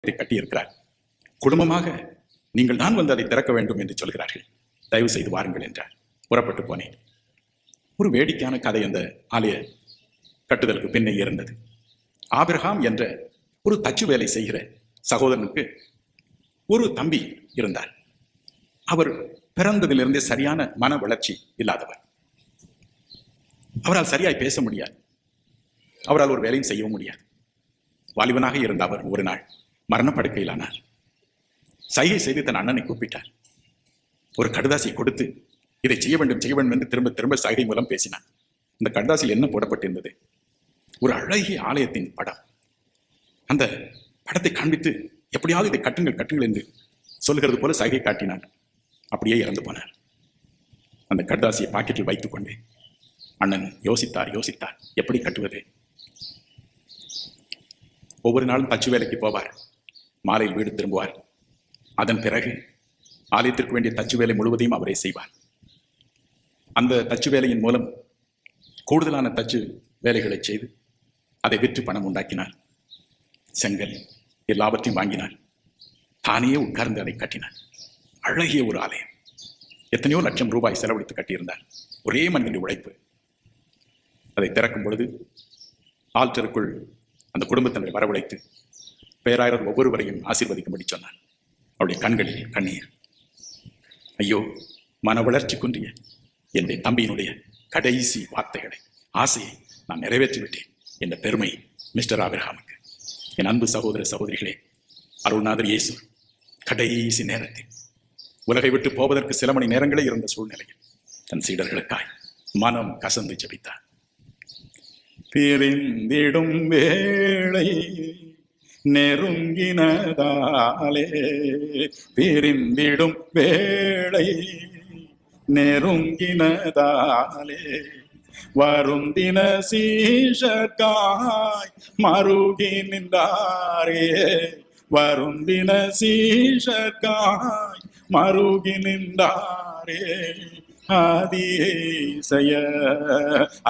கட்டியிருக்கிறார். குடும்பமாக நீங்கள் தான் வந்து அதை திறக்க வேண்டும் என்று சொல்கிறார்கள். தயவு செய்து வாருங்கள் என்றார். புறப்பட்டு போனேன். ஒரு வேடிக்கையான கதை அந்த ஆலய கட்டுதலுக்கு பின்னே இருந்தது. ஆபிரகாம் என்ற ஒரு தச்சு வேலை செய்கிற சகோதரனுக்கு ஒரு தம்பி இருந்தார். அவர் பிறந்ததிலிருந்தே சரியான மன வளர்ச்சி இல்லாதவர். அவரால் சரியாய் பேச முடியாது. அவரால் ஒரு வேலையும் செய்யவும் முடியாது. வாலிபனாக இருந்த அவர் ஒரு நாள் மரணப்படுக்கையிலானார். சைகை செய்து தன் அண்ணனை கூப்பிட்டார். ஒரு கடுதாசியை கொடுத்து இதை செய்ய வேண்டும் என்று திரும்ப திரும்ப சைகை மூலம் பேசினார். இந்த கடுதாசியில் என்ன போடப்பட்டிருந்தது? ஒரு அழகிய ஆலயத்தின் படம். அந்த படத்தை காண்பித்து எப்படியாவது இதை கட்டுங்கள் என்று சொல்லுகிறது போல சைகை காட்டினார். அப்படியே இறந்து போனார். அந்த கடுதாசியை பாக்கெட்டில் வைத்துக் கொண்டு அண்ணன் யோசித்தார் எப்படி கட்டுவது. ஒவ்வொரு நாளும் தச்சு வேலைக்கு போவார். மாலையில் வீடு திரும்புவார். அதன் பிறகு ஆலயத்திற்கு வேண்டிய தச்சு வேலை முழுவதையும் அவரே செய்வார். அந்த தச்சு வேலையின் மூலம் கூடுதலான தச்சு வேலைகளை செய்து அதை விற்று பணம் உண்டாக்கினார். செங்கல் எல்லாவற்றையும் வாங்கினார். தானே உட்கார்ந்து அதை கட்டினார். அழகிய ஒரு ஆலயம். எத்தனையோ லட்சம் ரூபாய் செலவழித்து கட்டியிருந்தார். ஒரே மனிதனுடைய உழைப்பு. அதை திறக்கும் பொழுது ஆல்டருக்குள் அந்த குடும்பத்தினரை வரவழைத்து பேராயர் ஒவ்வொருவரையும் ஆசீர்வதிக்கும்படி சொன்னார். அவருடைய கண்களில் கண்ணீர். ஐயோ, மன வளர்ச்சி குன்றிய என்னுடைய தம்பியினுடைய கடைசி வார்த்தைகளை, ஆசையை நான் நிறைவேற்றிவிட்டேன் என்ற பெருமை மிஸ்டர் ஆபிரகாமுக்கு. என் அன்பு சகோதர சகோதரிகளே, அருள்நாதர் இயேசு கடைசி நேரத்தில் உலகை விட்டு போவதற்கு சில மணி நேரங்களே இருந்த சூழ்நிலையில் தன் சீடர்களுக்காய் மனம் கசந்து ஜெபித்தார். பிரிந்திடும் வேளை நெருங்கினதாலே, பிரிந்திடும் வேளை நெருங்கினதாலே, வருந்தின சீஷர்காய் மருகி நின்றாரே, வருந்தின சீஷர்காய் மருகி நின்றாரே, அதிசய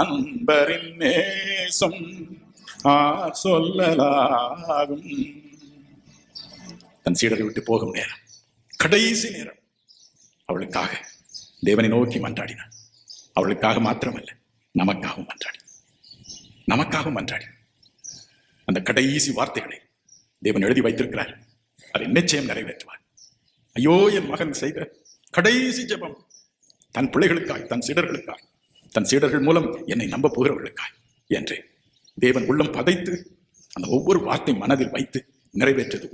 அன்பரின் நேசம் சொல்லலாகும். தன் சீடரை விட்டு போகும் நேரம், கடைசி நேரம், அவளுக்காக தேவனை நோக்கி மன்றாடினார். அவளுக்காக மாத்திரமல்ல, நமக்காகவும் மன்றாடி அந்த கடைசி வார்த்தைகளை தேவன் எழுதி வைத்திருக்கிறார். அதை நிச்சயம் நிறைவேற்றுவார். ஐயோ, என் மகன் செய்த கடைசி ஜெபம் தன் பிள்ளைகளுக்காய், தன் சீடர்களுக்காய், தன் சீடர்கள் மூலம் என்னை நம்ப போகிறவர்களுக்காய் என்று தேவன் உள்ளம் பதைத்து அந்த ஒவ்வொரு வார்த்தை மனதில் வைத்து நிறைவேற்றது